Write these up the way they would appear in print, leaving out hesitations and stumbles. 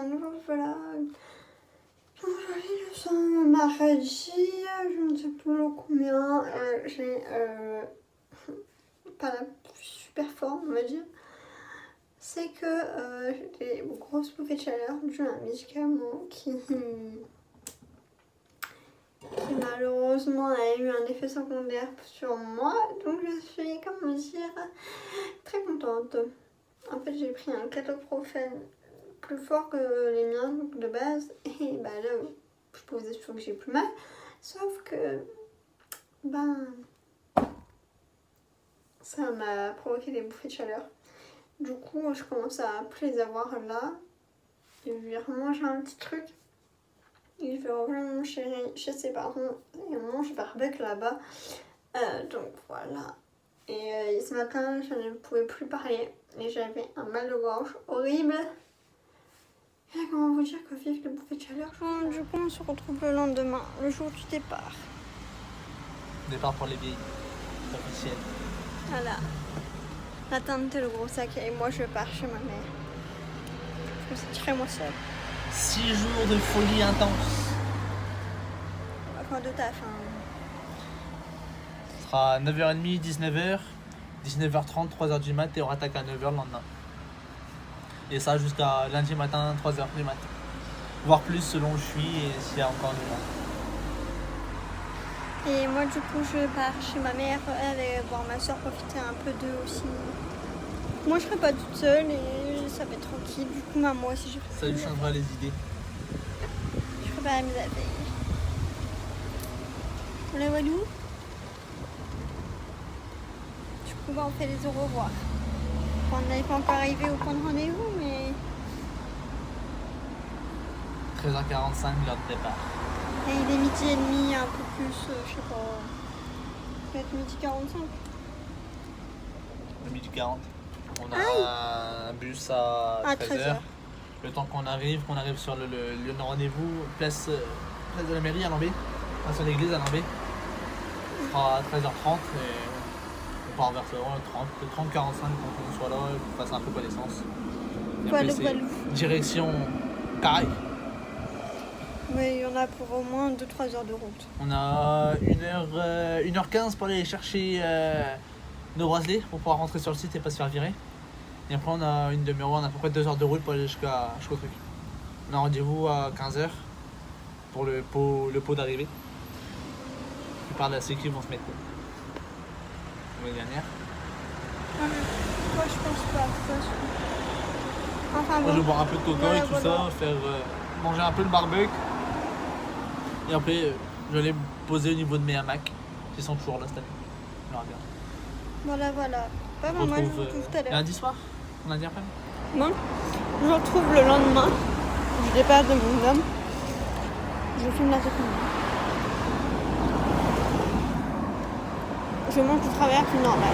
un nouveau vlog. Aujourd'hui nous sommes mardi, je ne sais plus combien, j'ai pas la super forme on va dire. C'est que j'ai des grosses bouffées de chaleur dues à un médicament qui malheureusement a eu un effet secondaire sur moi, donc je suis, comment dire, très contente. En fait j'ai pris un ketoprophène plus fort que les miens donc de base, et bah là je peux vous assurer que j'ai plus mal, sauf que ça m'a provoqué des bouffées de chaleur. Du coup je commence à plus les avoir là, et je vais remanger un petit truc. Et je vais revenir mon chéri chez ses parents et on mange barbecue là-bas. Donc voilà. Et ce matin, je ne pouvais plus parler et j'avais un mal de gorge horrible. Et comment vous dire que vive les bouffées de chaleur. Du coup, on se retrouve le lendemain, le jour du départ. Départ pour les vieilles, officiel. Voilà. Ma tante le gros sac et moi je pars chez ma mère. Je me sentirai moi seule. 6 jours de folie intense. Enfin de taf. Ce sera 9h30, 19h, 19h30, 3h du mat et on attaque à 9h le lendemain. Et ça jusqu'à lundi matin, 3h du mat. Voire plus selon où je suis et s'il y a encore des gens. Et moi du coup je pars chez ma mère, elle et voir ma soeur, profiter un peu d'eux aussi. Moi je serai pas toute seule et ça va être tranquille. Du coup moi aussi je ferai. Ça lui changera les idées. Je prépare mes affaires. Voilà Walou. Du coup on fait les au revoir. On n'est pas encore arrivé au point de rendez-vous mais... 13h45 l'heure de départ. Et il est midi et demi, un peu plus, je sais pas. Peut-être midi 45. Le midi 40. On a un bus à 13h. Le temps qu'on arrive sur le lieu de rendez-vous, place de la mairie à Lambé, place de l'église à Lambé. Ce sera à 13h30 et on part vers 30-45 quand on soit là, qu'on fasse un peu connaissance. Et après c'est direction Caraï. Mais il y en a pour au moins 2-3 heures de route. On a 1h15 pour aller chercher nos bracelets pour pouvoir rentrer sur le site et pas se faire virer. Et après on a une demi-heure, on a à peu près 2 heures de route pour aller jusqu'au truc. On a rendez-vous à 15h pour le pot d'arrivée. Et par la sécu ils vont se mettre l'année dernière. Moi je pense pas. Enfin bon. Moi je vais boire un peu de coca et tout ça, faire manger un peu le barbecue. Et après je vais aller me poser au niveau de mes hamacs qui sont toujours là cette année. On verra bien. Voilà. Pas moi je vous retrouve tout à l'heure. Lundi soir, lundi après. Moi, je vous retrouve le lendemain. Je départ de mon homme. Je filme la seconde. Je mange du travers, c'est normal.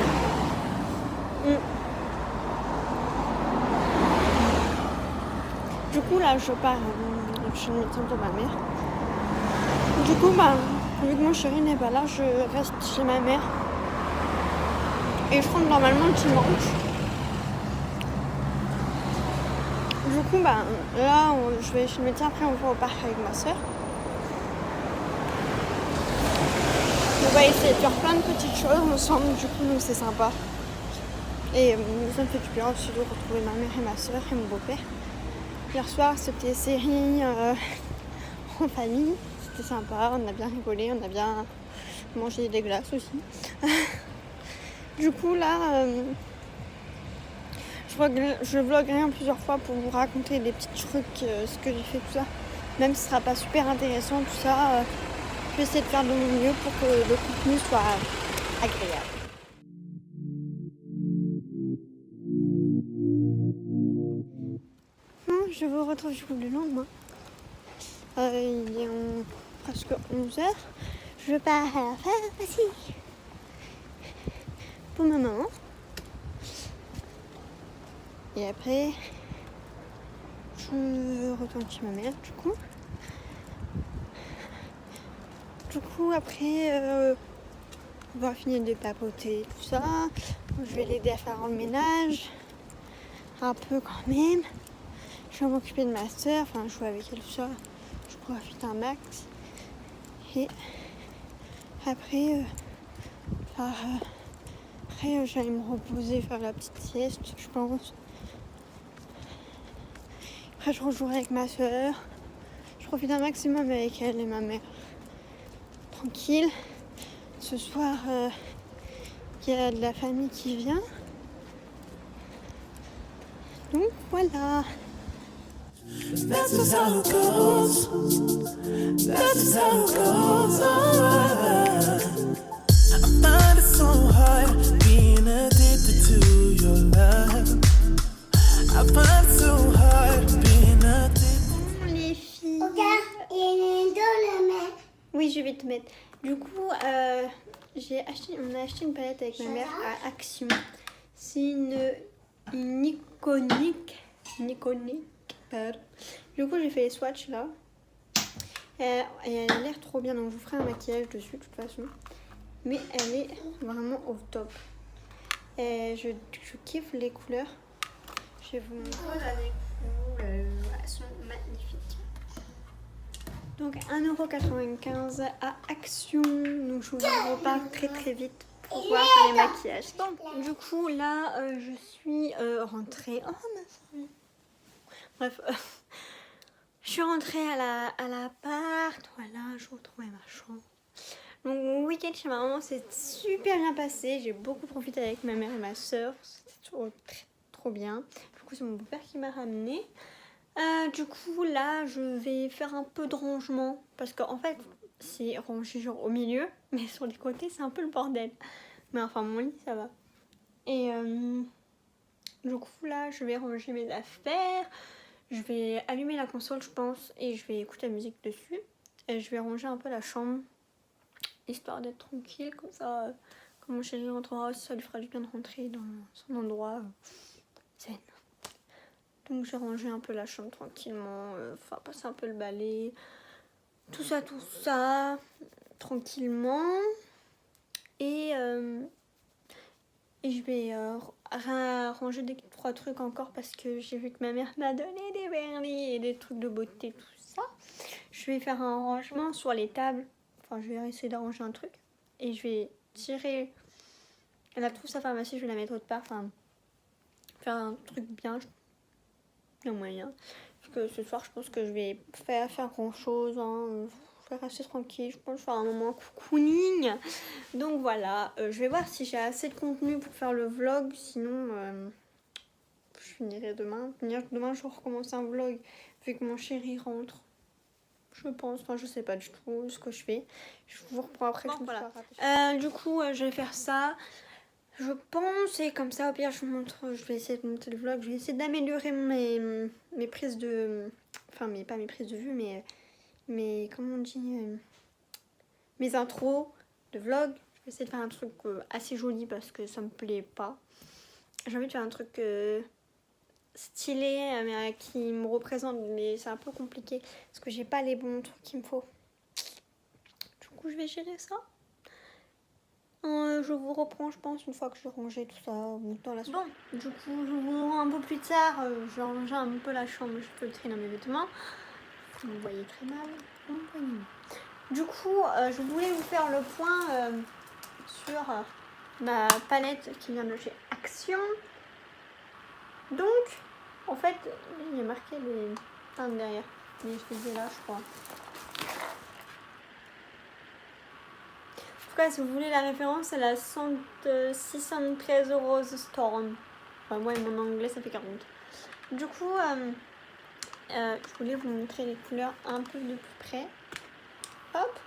Du coup là je pars chez le médecin de ma mère. Du coup vu que mon chéri n'est pas là, je reste chez ma mère. Et je rentre normalement le dimanche. Du coup là je vais chez le médecin, après on va au parc avec ma soeur. On va essayer de faire plein de petites choses ensemble, du coup donc c'est sympa. Et ça me fait du bien aussi de retrouver ma mère et ma soeur et mon beau-père. Hier soir c'était série en famille, c'était sympa, on a bien rigolé, on a bien mangé des glaces aussi. Du coup là, je vloguerai en plusieurs fois pour vous raconter des petits trucs, ce que j'ai fait, tout ça. Même si ce sera pas super intéressant, tout ça, je vais essayer de faire de mon mieux pour que le contenu soit agréable. Je vous retrouve du coup le lendemain. Il est presque 11h. Je pars à la pharmacie pour ma maman. Et après, je retourne chez ma mère du coup. Après, on va finir de papoter tout ça. Je vais l'aider à faire le ménage. Un peu quand même. je vais m'occuper de ma soeur, enfin jouer avec elle ça, je profite un max. Et après, j'allais me reposer, faire la petite sieste, je pense. Après, je rejouerai avec ma soeur. Je profite un maximum avec elle et ma mère. Tranquille. Ce soir, il y a de la famille qui vient. Donc voilà. That's just how it goes. That's just how it goes. I find it so hard being addicted to your love. I find it so hard being addicted. Les filles. Regarde, il est dans la main. Oui, je vais te mettre. Du coup, on a acheté une palette avec ma mère à Action. C'est une iconique. Pardon. Du coup, j'ai fait les swatchs là. Et elle a l'air trop bien, donc je vous ferai un maquillage dessus de toute façon. Mais elle est vraiment au top. Et je kiffe les couleurs. Je vais vous montrer. Elles sont magnifiques. Donc 1,95 € à Action. Donc je vous repars très très vite pour voir les maquillages. Bon, du coup là je suis rentrée. Oh ma soeur. Bref, je suis rentrée à l'appart. Voilà, je retrouvais ma chambre. Donc mon week-end chez ma maman s'est super bien passé. J'ai beaucoup profité avec ma mère et ma soeur. C'était trop bien. Du coup c'est mon beau-père qui m'a ramenée. Du coup là je vais faire un peu de rangement parce qu'en fait c'est rangé genre au milieu mais sur les côtés c'est un peu le bordel, mais enfin mon lit ça va. Et du coup là je vais ranger mes affaires, je vais allumer la console je pense et je vais écouter la musique dessus et je vais ranger un peu la chambre histoire d'être tranquille comme ça quand mon chéri rentrera ça lui fera du bien de rentrer dans son endroit zen. Donc j'ai rangé un peu la chambre tranquillement, enfin passer un peu le balai, tout ça, tranquillement. Et je vais ranger 2-3 trucs encore parce que j'ai vu que ma mère m'a donné des vernis et des trucs de beauté, tout ça. Je vais faire un rangement sur les tables, enfin je vais essayer d'arranger un truc. Et je vais tirer la trousse à pharmacie, je vais la mettre autre part, enfin faire un truc bien. Moyen parce que ce soir je pense que je vais faire grand chose hein. Je vais rester tranquille, je pense faire un moment cocooning. Donc voilà, je vais voir si j'ai assez de contenu pour faire le vlog, sinon je finirai demain. Demain je vais recommencer un vlog vu que mon chéri rentre, je pense, enfin je sais pas du tout ce que je fais, je vous reprends après. Bon, voilà. Du coup je vais faire ça je pense, et comme ça au pire je vais essayer de monter le vlog, je vais essayer d'améliorer mes prises de, enfin pas mes prises de vue mais comment on dit, mes intros de vlog. Je vais essayer de faire un truc assez joli parce que ça me plaît pas, j'ai envie de faire un truc stylé mais qui me représente, mais c'est un peu compliqué parce que j'ai pas les bons trucs qu'il me faut. Du coup je vais gérer ça. Je vous reprends je pense une fois que j'ai rangé tout ça dans la soirée. Bon, du coup je vous rends un peu plus tard, j'ai rangé un peu la chambre, je peux le traîner dans mes vêtements. Vous voyez très mal. Du coup je voulais vous faire le point sur ma palette qui vient de chez Action. Donc en fait il y a marqué les teintes derrière, mais je les ai là je crois. Si vous voulez la référence, c'est la 613 Rose Storm. Enfin, moi, mon anglais, ça fait 40. Du coup, je voulais vous montrer les couleurs un peu de plus près. Hop.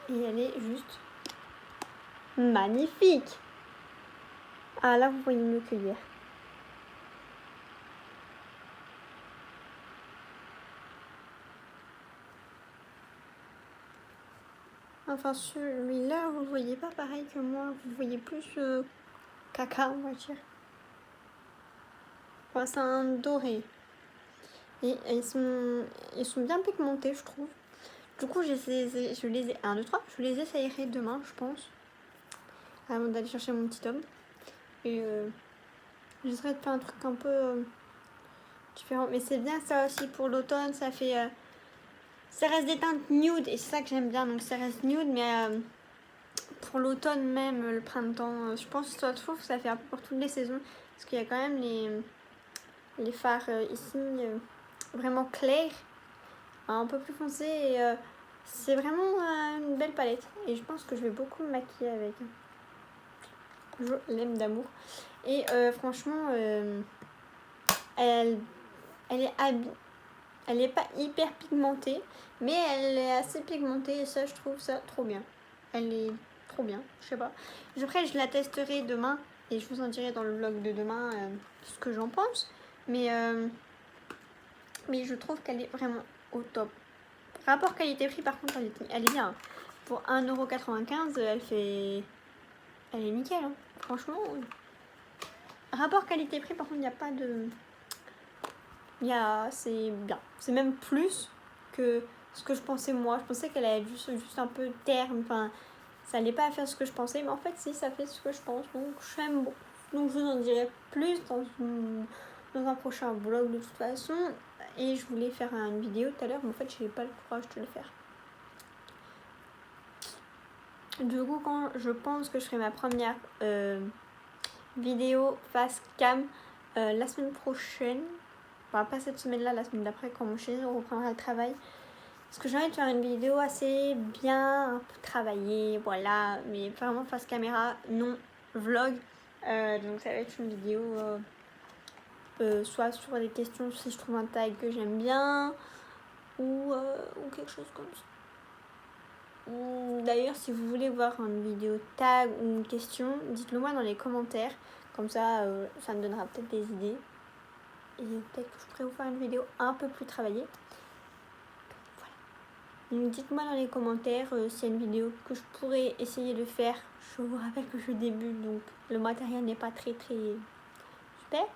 Et elle est juste magnifique. Ah, là, vous voyez mieux que hier. Enfin celui-là vous le voyez pas pareil que moi, vous voyez plus caca on va dire. Enfin, c'est un doré. Et ils sont bien pigmentés je trouve. Du coup je les ai 1, 2, 3, je les essayerai demain je pense. Avant d'aller chercher mon petit homme. Et j'essaierai de faire un truc un peu différents. Mais c'est bien ça aussi pour l'automne, ça fait... ça reste des teintes nude et c'est ça que j'aime bien, donc ça reste nude, mais pour l'automne même, le printemps, je pense que je trouve que ça fait un peu pour toutes les saisons, parce qu'il y a quand même les fards ici vraiment clairs, un peu plus foncés, et c'est vraiment une belle palette, et je pense que je vais beaucoup me maquiller avec. Je l'aime d'amour. Et franchement, elle est pas hyper pigmentée, mais elle est assez pigmentée et ça, je trouve ça trop bien. Elle est trop bien, je sais pas. Après, je la testerai demain et je vous en dirai dans le vlog de demain ce que j'en pense. Mais je trouve qu'elle est vraiment au top. Rapport qualité-prix, par contre, elle est bien. Pour 1,95 €, elle est nickel. Hein. Franchement, rapport qualité-prix, par contre, il n'y a pas de... c'est bien. C'est même plus que ce que je pensais moi. Je pensais qu'elle allait juste un peu terme. Enfin, ça allait pas faire ce que je pensais. Mais en fait, si, ça fait ce que je pense. Donc, j'aime beaucoup. Donc, je vous en dirai plus dans un prochain vlog de toute façon. Et je voulais faire une vidéo tout à l'heure. Mais en fait, je n'avais pas le courage de le faire. Du coup, quand je pense que je ferai ma première vidéo face cam la semaine prochaine. Enfin, pas cette semaine-là, la semaine d'après, quand mon chéri reprendra le travail. Parce que j'ai envie de faire une vidéo assez bien, un peu travaillée, voilà. Mais vraiment face caméra, non vlog. Donc ça va être une vidéo soit sur des questions si je trouve un tag que j'aime bien. Ou quelque chose comme ça. D'ailleurs, si vous voulez voir une vidéo tag ou une question, dites-le moi dans les commentaires. Comme ça, ça me donnera peut-être des idées. Et peut-être que je pourrais vous faire une vidéo un peu plus travaillée. Voilà. Donc dites-moi dans les commentaires s'il y a une vidéo que je pourrais essayer de faire. Je vous rappelle que je débute, donc le matériel n'est pas très super.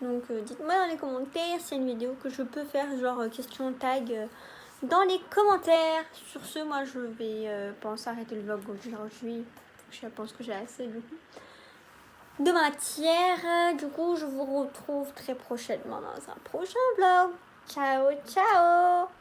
Donc dites-moi dans les commentaires s'il y a une vidéo que je peux faire, genre question tag dans les commentaires. Sur ce, moi je vais penser à arrêter le vlog aujourd'hui. Je pense que j'ai assez de matière. Du coup, je vous retrouve très prochainement dans un prochain vlog. Ciao, ciao!